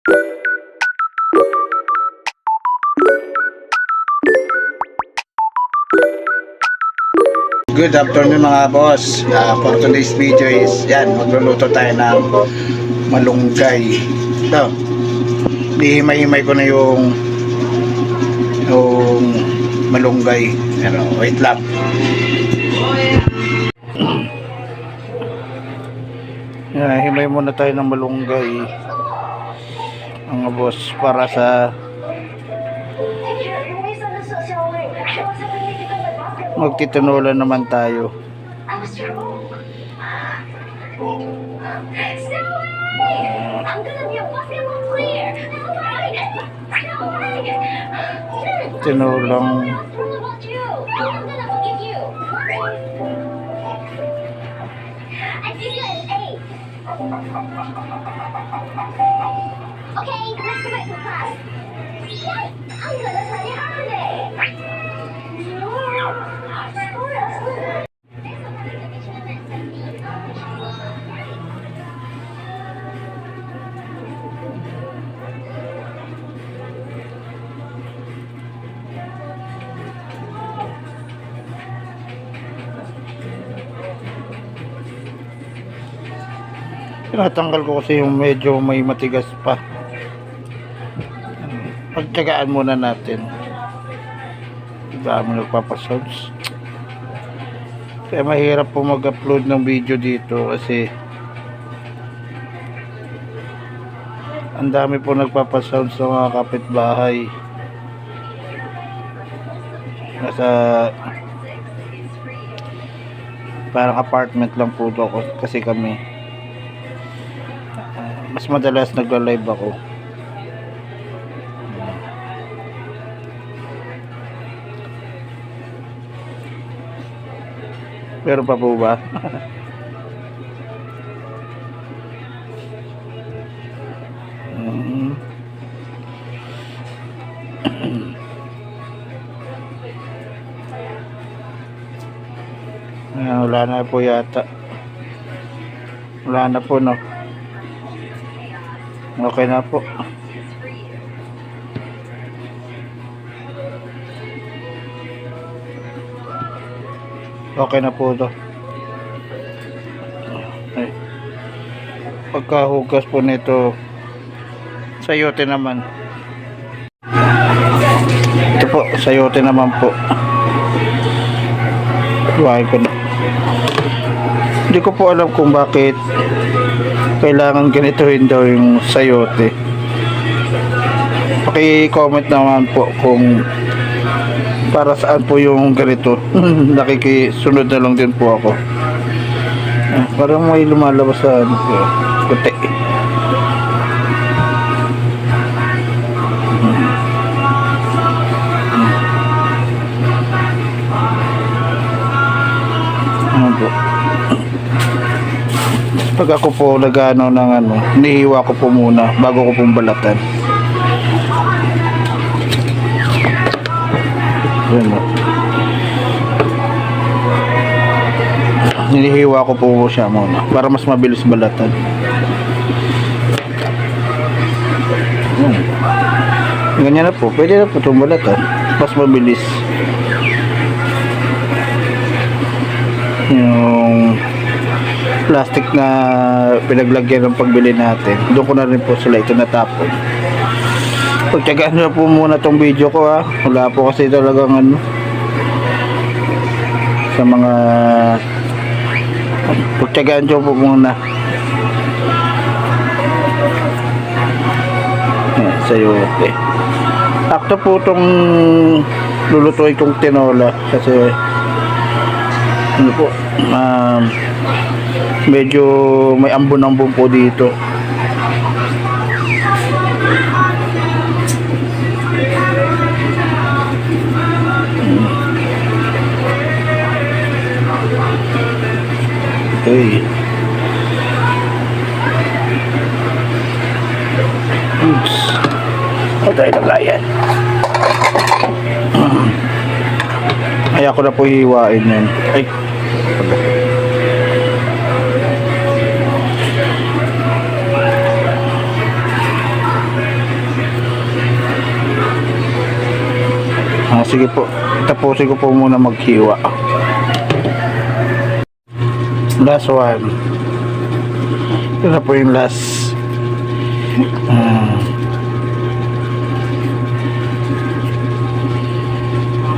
Good afternoon mga boss. For today's video is yan, magluluto tayo ng malunggay. Ito, hihimay-himay ko na yung malunggay. Pero wait lang. Yan, himay muna tayo ng malunggay mga boss para sa magtitinola naman tayo. Tinolang Okay, let's go back to class. I'm gonna study holiday. tinatanggal ko kasi yung medyo may matigas pa. Pagtyagaan muna natin. Dami nagpapasounds. Kaya mahirap po mag-upload ng video dito kasi ang dami po nagpapasounds sa mga kapitbahay. Nasa parang apartment lang po ito kasi kami. Mas madalas nagla-live ako. Meron pa po ba? Wala na po yata. Wala na po, no? Okay na po. Okay na po ito. Ay. Pagkahugas po nito, sayote naman. Ito po, sayote naman po. Huwain ko na. Hindi ko po alam kung bakit kailangan ganitohin daw yung sayote. Paki-comment naman po kung para saan po yung ganito. Nakikisunod na lang din po ako. Parang may lumalabas sa ano po, puti. Ano po? Pag ako po nag-ano ng ano, nihiwa ko po muna bago ko pong balatan. Ayan o. Ninihiwa ko po siya muna para mas mabilis balatan. Ganyan na po, pwede na po itong balatan, mas mabilis. Yung plastic na pinaglagyan ng pagbili natin, doon ko na rin po sila ito natapon. Pagtyagaan na po muna tong video ko, ha. Wala po kasi talagang ano sa mga pagtyagaan nyo po muna. Sa'yo, okay. Akto po itong lulutuin kong tinola kasi ano po, medyo may ambon-ambon po dito. Okay. Oops. Ito ay lagayan. Ay, ako na po hiwain yan. Ay. Sige po, tapusin ko po muna maghiwa. Last one. Ito na po yung last.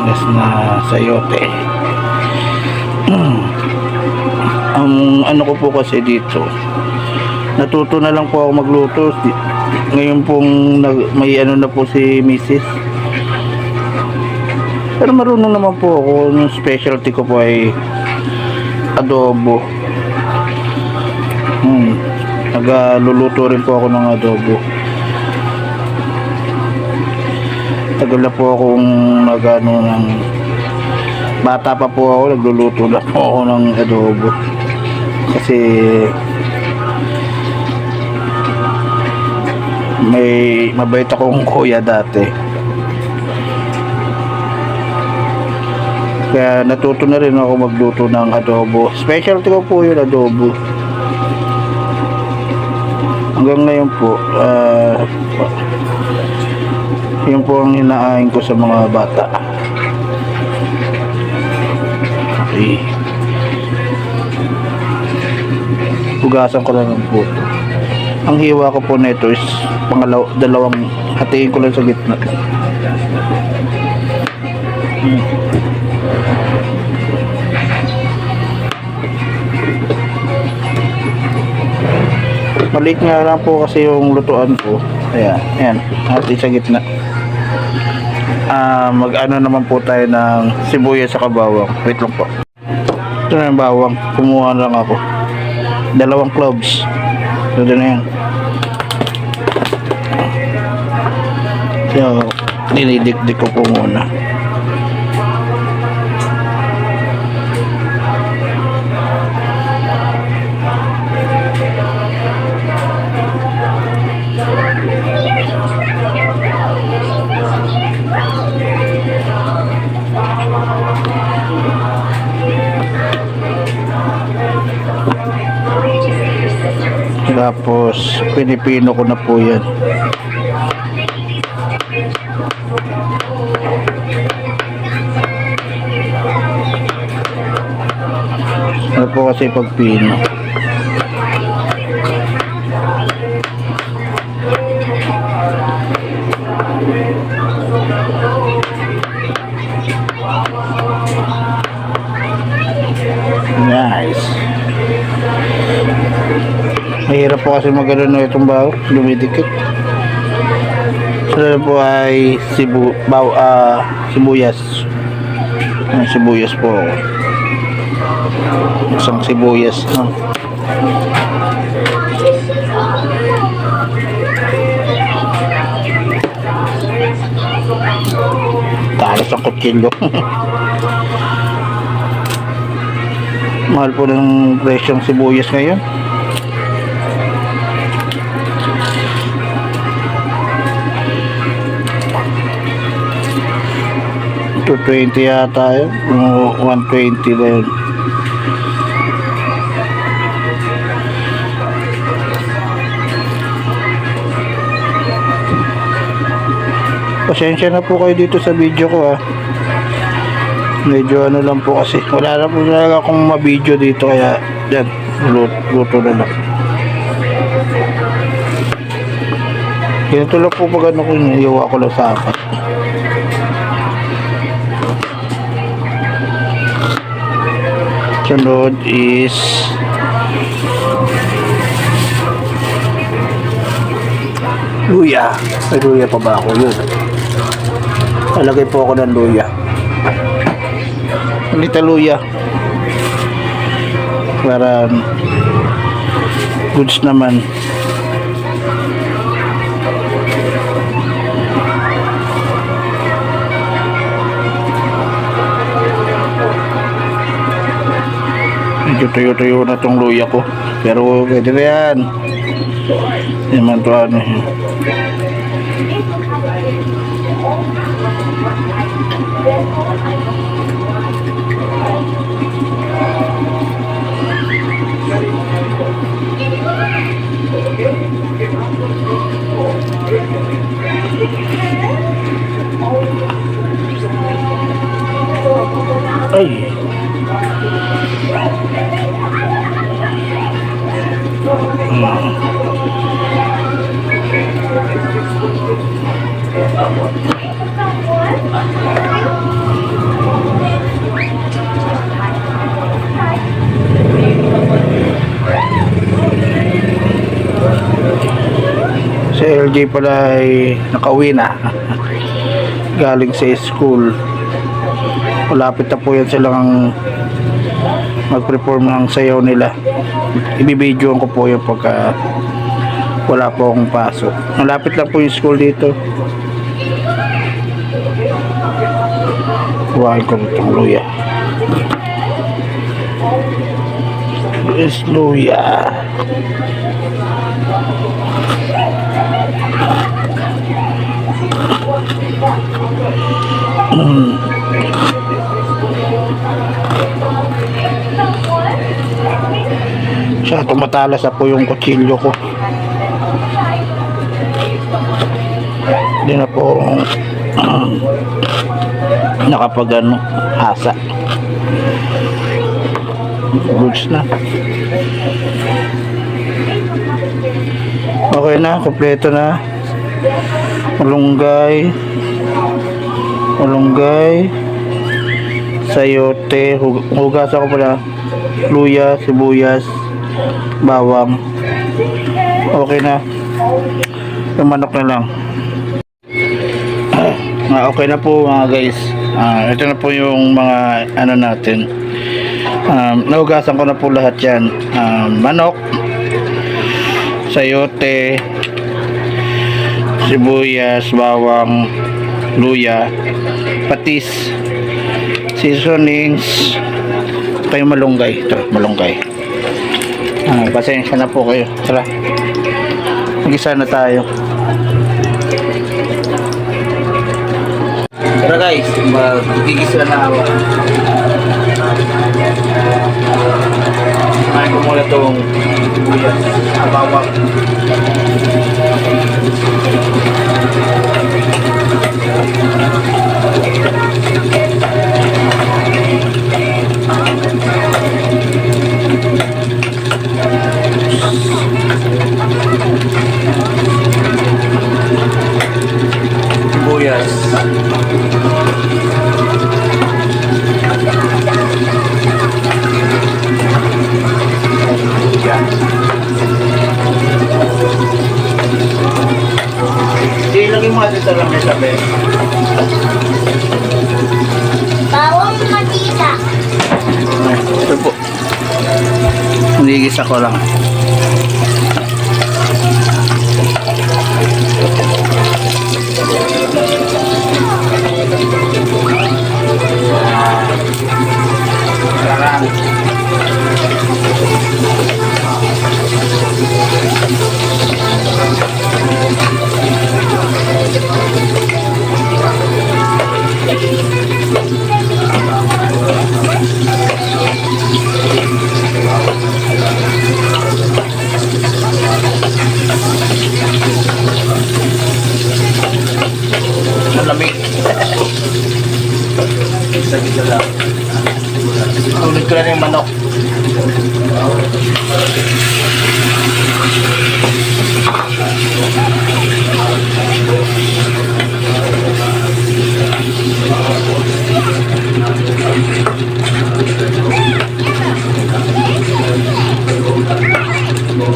Last na sayote. Ang ano ko po kasi dito, natuto na lang po ako magluto. Ngayon pong may ano na po si Mrs. Pero marunong naman po ako. Yung specialty ko po ay adobo. Nagluluto rin po ako ng adobo. Tagal na po akong nagano ng bata pa po ako, nagluluto na po ako ng adobo. Kasi may mabait akong kuya dati. Kaya natuto na rin ako magluto ng adobo. Specialty ko po yung adobo. Hanggang ngayon po, yun po ang hinaain ko sa mga bata. Okay. Hugasan ko lang ng puto. Ang hiwa ko po nito is dalawang, hatiin ko lang sa gitna. Maliit nga lang po kasi yung lutuan ko. Ayan, hati sa gitna. Mag-ano naman po tayo ng sibuyas sa bawang. Wait lang po. Ito na yung bawang. Kumuha lang ako. 2 cloves. Ito na yan. So, dinidikdik ko po muna. Tapos pinipino ko na po yan. Ano po kasi pagpino. Nice. Mahirap po kasi magano na itong baho, dumidikit. So po ay sibuyas. Ang sibuyas po. Isang sibuyas, no? Talas ang kutsilyo. Mahal po ng presyong sibuyas ngayon. $220 yata yun. 120 ba yun? Pasensya na po kayo dito sa video ko, ha. Medyo ano lang po kasi wala na po talaga akong ma-video dito, kaya yan, luto na lang. Ganito lang po pag ano ko, iiwa ko lang sa apat. Sunod is luya. May luya pa ba ako? Yun. Nalagay po ako ng luya. Malita luya. Para goods naman. Medyo tuyo-tuyo na tong luya ko. Pero pwede na yan. Hindi man to ano. Ay. Si LJ pala ay nakauwi na. Galing sa school. Malapit na po yan silang mag-perform ng sayaw nila. Ibibidyoan ko po yung pagka wala po akong pasok. Malapit lang po yung school dito. Kuhain ko itong luya. Yes, luya. Siya, tumatalas na po yung kutsilyo ko. Hindi na po nakapag hasa. Goods na. Okay na, kompleto na. Malunggay, sayote, hugasan ko pala, luya, sibuyas, bawang. Okay na. Yung manok na lang. Okay na po mga guys. Ito na po yung mga ano natin. Nahugasan ko na po lahat yan. Manok, sayote, sibuyas, bawang, luya, patis, seasonings, ito yung malunggay. Ito, malunggay. Pasensya na po kayo. Tara, mag-isa na tayo. Tara guys, magigisa na ako. Kumain ko muna itong sibuyas, bawang. Sibuyas. Ilagay mo natin sa lamesa-be. Bawang matita. Ito po. Nigisa ko lang. Malamig. Isa-isa lang. Tulad ko lang yung manok.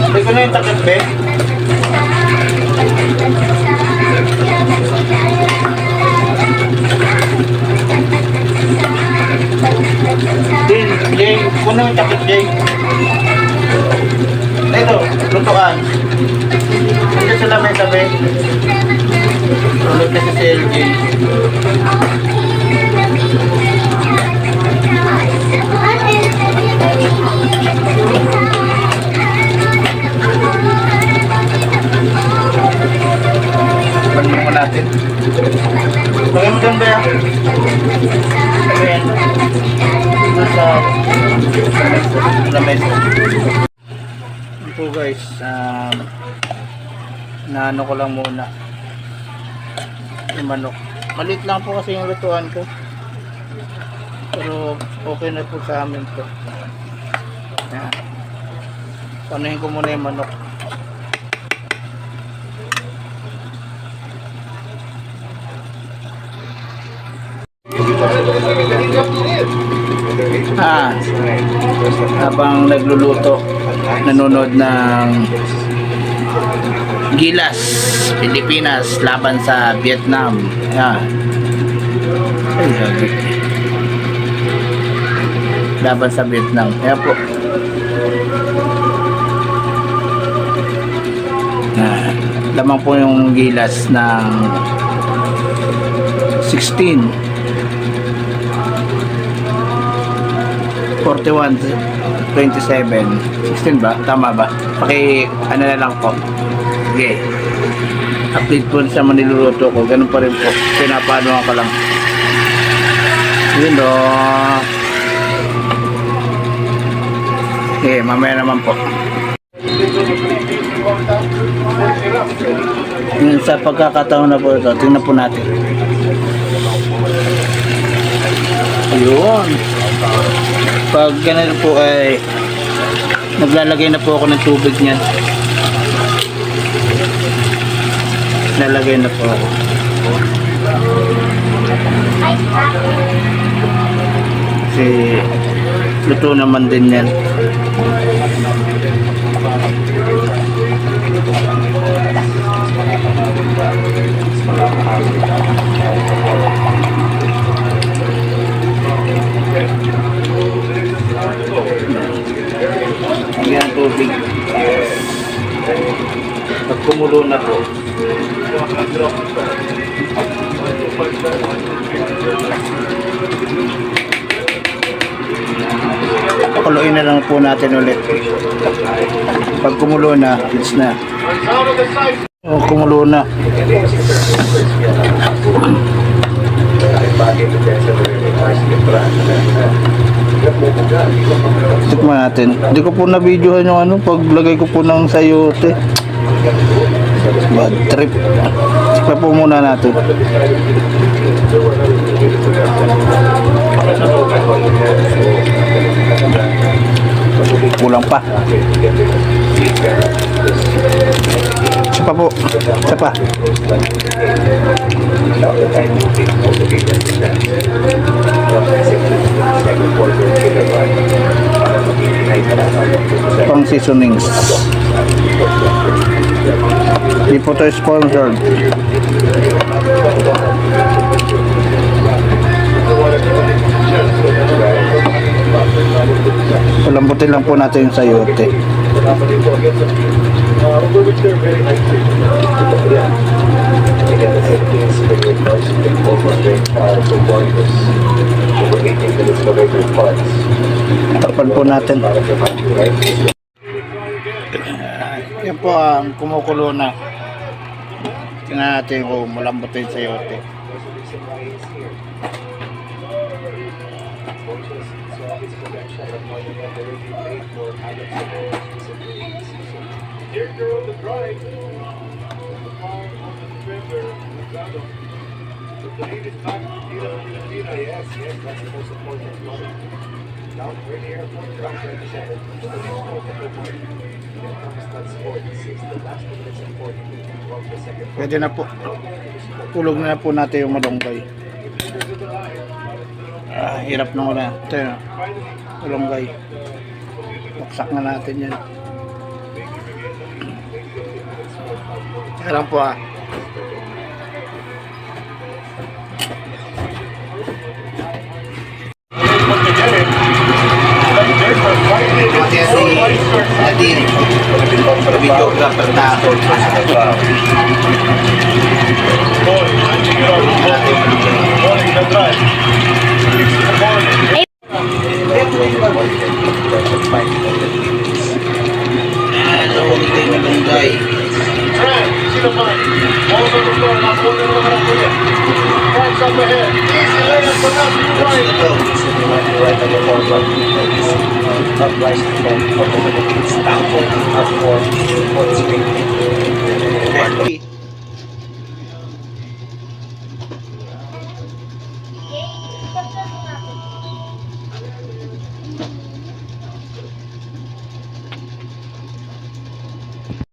Hindi ko na yung takip, be. Jay, kuno yung takip, Jay. Ito, lutuan. Ito sa lamesa, be. Ulit na si LJ. Panin mo natin. Lagay mo dyan, be. Lagay sa lamesa. Ito guys, naano ko lang muna yung manok. Maliit lang po kasi yung lutuan ko. Pero okay na po sa amin to. Yan. Panuhin ko muna yung manok. Habang nagluluto, nanonood ng Gilas Pilipinas laban sa Vietnam. Yan. Ay, sabi. Laban sa Vietnam. Kaya po. Lamang po yung Gilas ng 16 41 27 16 ba? Tama ba? Ano na lang po. Okay. Update po sa maniluluto ko. Ganun pa rin po. Pinapanoan ko lang. Yun o. Okay, mamaya naman po. Yun, sa pagkakataon na po ito, tingnan po natin. Ayun. Pag ganun po ay naglalagay na po ako ng tubig niyan. Nalagay na po ako. Kasi luto naman din yan. Yan tubig. Pag kumulo na po, pakuluin na lang po natin ulit. Pag kumulo na, it's na. Oh, kumulo na. Tikman natin. Hindi ko po na-videohan yung paglagay ko po ng sayote. Bad trip. Tikman po muna natin. Kulang pa. Isa pa po. Isa pa. Pang seasonings. Hindi po ito sponsored. Palambutin lang po natin yung sayote. Takpan po natin. Yan po ang kumukulo na. Tingnan natin kung malambutin yung sayote. Here girl the bride, the farm of the defender, Luzado. The plane is back to Pila. Yes, that's the most important part. Now we're in the airport, ground 27. The next point of the morning. Then comes that sport. Since the last minutes of 42 of the second. Pwede na po. Tulog na po natin yung malunggay. Hirap na wala. Ito yun. Malunggay. Baksak na natin yan. Alam po Ito si Nadine. Videographer na ako. Malunggay. Ito.